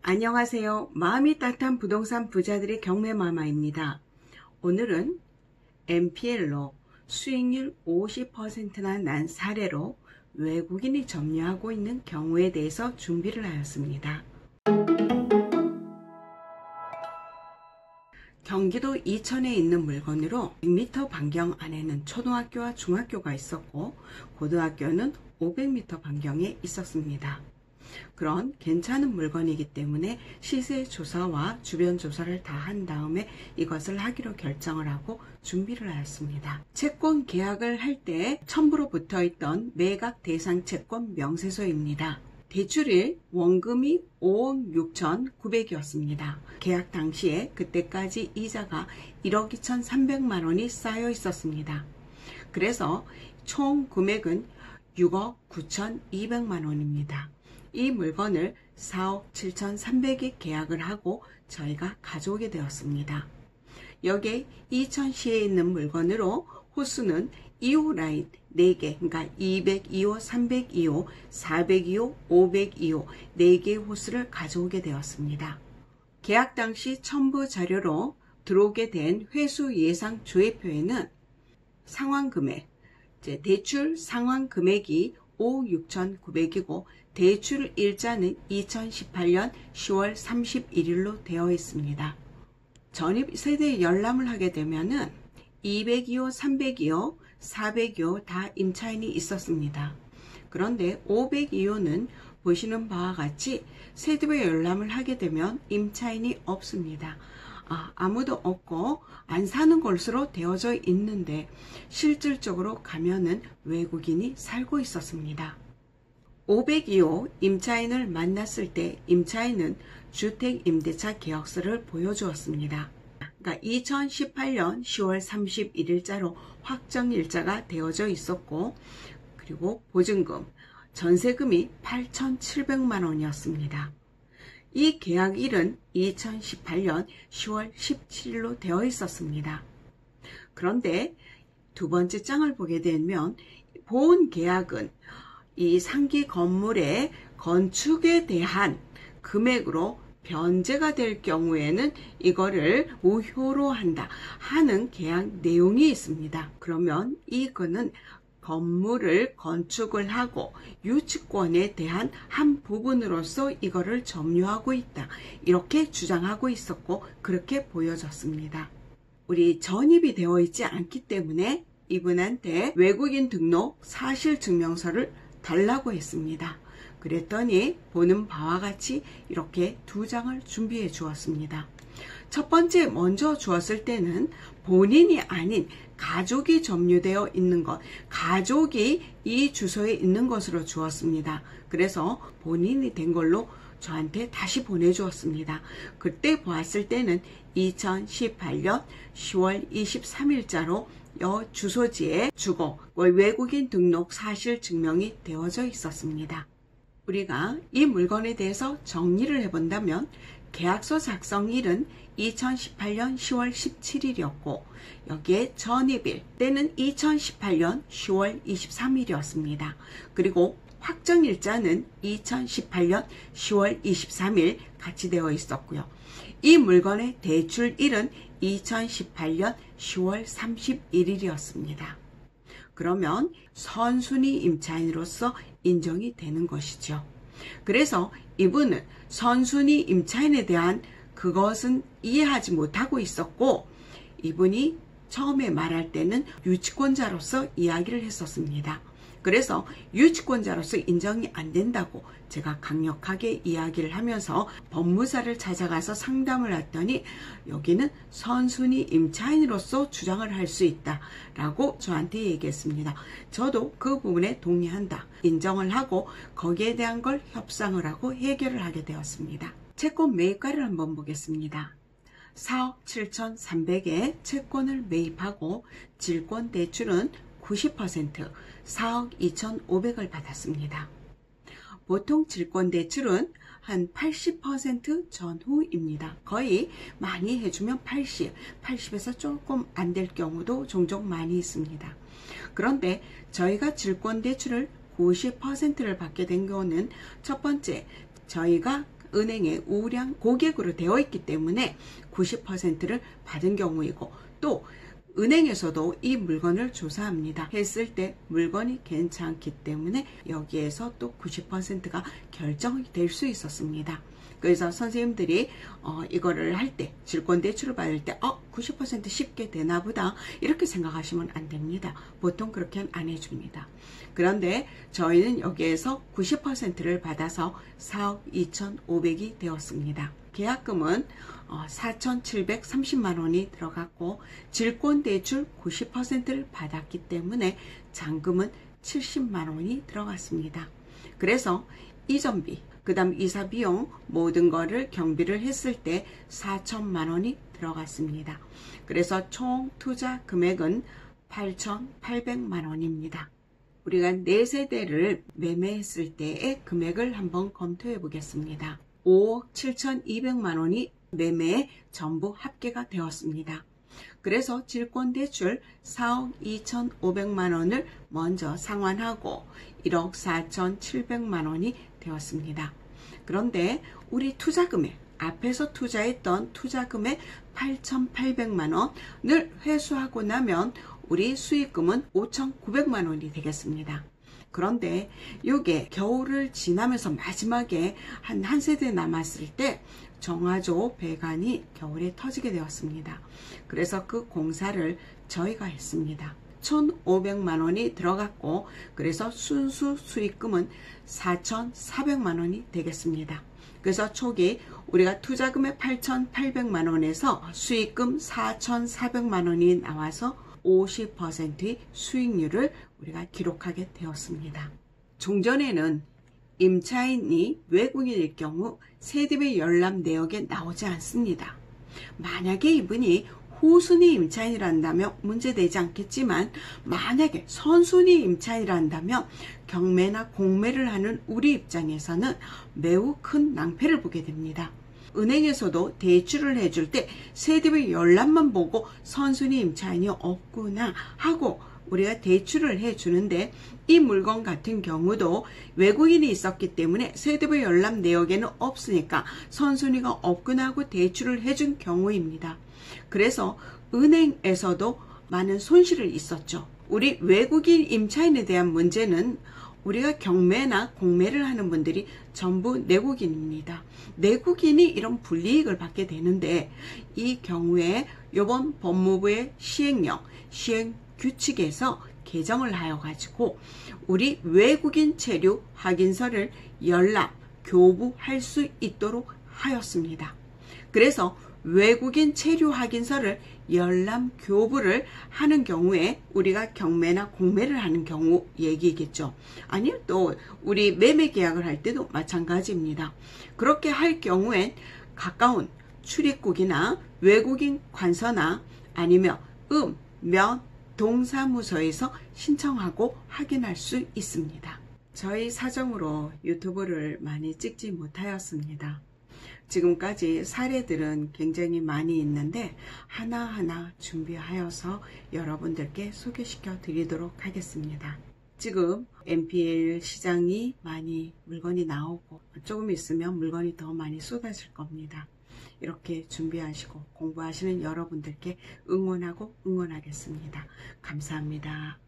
안녕하세요. 마음이 따뜻한 부동산 부자들의 경매마마입니다. 오늘은 NPL로 수익률 50%나 난 사례로 외국인이 점유하고 있는 경우에 대해서 준비를 하였습니다. 경기도 이천에 있는 물건으로 100m 반경 안에는 초등학교와 중학교가 있었고 고등학교는 500m 반경에 있었습니다. 그런 괜찮은 물건이기 때문에 시세 조사와 주변 조사를 다 한 다음에 이것을 하기로 결정을 하고 준비를 하였습니다. 채권 계약을 할 때 첨부로 붙어있던 매각 대상 채권 명세서입니다. 대출일 원금이 5억 6,900이었습니다. 계약 당시에 그때까지 이자가 1억 2,300만 원이 쌓여 있었습니다. 그래서 총 금액은 6억 9,200만 원입니다. 이 물건을 4억 7,300에 계약을 하고 저희가 가져오게 되었습니다. 여기에 이천시에 있는 물건으로 호수는 2호 라인 4개, 그러니까 202호, 302호, 402호, 502호 4개의 호수를 가져오게 되었습니다. 계약 당시 첨부 자료로 들어오게 된 회수 예상 조회표에는 상환금액, 대출 상환금액이 5억 6,900이고 대출 일자는 2018년 10월 31일로 되어 있습니다. 전입 세대 열람을 하게 되면은 202호, 302호, 402호 다 임차인이 있었습니다. 그런데 502호는 보시는 바와 같이 세대별 열람을 하게 되면 임차인이 없습니다. 아무도 없고 안 사는 것으로 되어져 있는데 실질적으로 가면은 외국인이 살고 있었습니다. 502호 임차인을 만났을 때 임차인은 주택임대차 계약서를 보여주었습니다. 그러니까 2018년 10월 31일자로 확정일자가 되어져 있었고 그리고 보증금, 전세금이 8,700만 원이었습니다. 이 계약일은 2018년 10월 17일로 되어 있었습니다. 그런데 두 번째 장을 보게 되면 본 계약은 이 상기 건물의 건축에 대한 금액으로 변제가 될 경우에는 이거를 무효로 한다 하는 계약 내용이 있습니다. 그러면 이거는 건물을 건축을 하고 유치권에 대한 한 부분으로서 이거를 점유하고 있다. 이렇게 주장하고 있었고 그렇게 보여졌습니다. 우리 전입이 되어 있지 않기 때문에 이분한테 외국인 등록 사실증명서를 달라고 했습니다. 그랬더니 보는 바와 같이 이렇게 두 장을 준비해 주었습니다. 첫 번째 먼저 주었을 때는 본인이 아닌 가족이 점유되어 있는 것, 가족이 이 주소에 있는 것으로 주었습니다. 그래서 본인이 된 걸로 저한테 다시 보내주었습니다. 그때 보았을 때는 2018년 10월 23일자로 주소지에 주거, 외국인 등록 사실 증명이 되어져 있었습니다. 우리가 이 물건에 대해서 정리를 해본다면 계약서 작성일은 2018년 10월 17일이었고 여기에 전입일 때는 2018년 10월 23일이었습니다. 그리고 확정일자는 2018년 10월 23일 같이 되어 있었고요. 이 물건의 대출일은 2018년 10월 31일이었습니다. 그러면 선순위 임차인으로서 인정이 되는 것이죠. 그래서 이분은 선순위 임차인에 대한 그것은 이해하지 못하고 있었고 이분이 처음에 말할 때는 유치권자로서 이야기를 했었습니다. 그래서 유치권자로서 인정이 안 된다고 제가 강력하게 이야기를 하면서 법무사를 찾아가서 상담을 했더니 여기는 선순위 임차인으로서 주장을 할 수 있다라고 저한테 얘기했습니다. 저도 그 부분에 동의한다. 인정을 하고 거기에 대한 걸 협상을 하고 해결을 하게 되었습니다. 채권 매입가를 한번 보겠습니다. 4억 7,300에 채권을 매입하고 질권 대출은 90% 4억 2,500을 받았습니다. 보통 질권 대출은 한 80% 전후입니다. 거의 많이 해주면 80에서 조금 안 될 경우도 종종 많이 있습니다. 그런데 저희가 질권 대출을 90%를 받게 된 경우는 첫 번째, 저희가 은행에 우량 고객으로 되어 있기 때문에 90%를 받은 경우이고, 또 은행에서도 이 물건을 조사합니다. 했을 때 물건이 괜찮기 때문에 여기에서 또 90%가 결정이 될 수 있었습니다. 그래서 선생님들이 이거를 할 때, 질권대출을 받을 때 90% 쉽게 되나 보다 이렇게 생각하시면 안 됩니다. 보통 그렇게는 안 해줍니다. 그런데 저희는 여기에서 90%를 받아서 4억 2,500이 되었습니다. 계약금은 4,730만 원이 들어갔고, 질권대출 90%를 받았기 때문에 잔금은 70만 원이 들어갔습니다. 그래서 이전비, 그 다음 이사비용 모든 거를 경비를 했을 때 4천만 원이 들어갔습니다. 그래서 총 투자 금액은 8,800만 원입니다. 우리가 4세대를 매매했을 때의 금액을 한번 검토해 보겠습니다. 5억 7,200만 원이 매매에 전부 합계가 되었습니다. 그래서 질권대출 4억 2,500만 원을 먼저 상환하고 1억 4,700만 원이 되었습니다. 그런데 우리 투자금액, 앞에서 투자했던 투자금액 8,800만 원을 회수하고 나면 우리 수익금은 5,900만 원이 되겠습니다. 그런데 이게 겨울을 지나면서 마지막에 한 세대 남았을 때 정화조 배관이 겨울에 터지게 되었습니다. 그래서 그 공사를 저희가 했습니다. 1,500만 원이 들어갔고, 그래서 순수 수익금은 4,400만 원이 되겠습니다. 그래서 초기 우리가 투자금의 8,800만 원에서 수익금 4,400만 원이 나와서 50%의 수익률을 우리가 기록하게 되었습니다. 종전에는 임차인이 외국인일 경우 세대별 열람 내역에 나오지 않습니다. 만약에 이분이 후순위 임차인이란다면 문제되지 않겠지만, 만약에 선순위 임차인이란다면 경매나 공매를 하는 우리 입장에서는 매우 큰 낭패를 보게 됩니다. 은행에서도 대출을 해줄 때 세대별 열람만 보고 선순위 임차인이 없구나 하고 우리가 대출을 해주는데, 이 물건 같은 경우도 외국인이 있었기 때문에 세대별 열람 내역에는 없으니까 선순위가 없구나 하고 대출을 해준 경우입니다. 그래서 은행에서도 많은 손실을 있었죠. 우리 외국인 임차인에 대한 문제는 우리가 경매나 공매를 하는 분들이 전부 내국인입니다. 내국인이 이런 불이익을 받게 되는데, 이 경우에 이번 법무부의 시행 규칙에서 개정을 하여 가지고 우리 외국인 체류 확인서를 열람, 교부할 수 있도록 하였습니다. 그래서 외국인 체류 확인서를 열람, 교부를 하는 경우에 우리가 경매나 공매를 하는 경우 얘기겠죠. 아니면 또 우리 매매 계약을 할 때도 마찬가지입니다. 그렇게 할 경우엔 가까운 출입국이나 외국인 관서나 아니면 면, 동사무소에서 신청하고 확인할 수 있습니다. 저희 사정으로 유튜브를 많이 찍지 못하였습니다. 지금까지 사례들은 굉장히 많이 있는데 하나하나 준비하여서 여러분들께 소개시켜 드리도록 하겠습니다. 지금 NPL 시장이 많이 물건이 나오고 조금 있으면 물건이 더 많이 쏟아질 겁니다. 이렇게 준비하시고 공부하시는 여러분들께 응원하겠습니다. 감사합니다.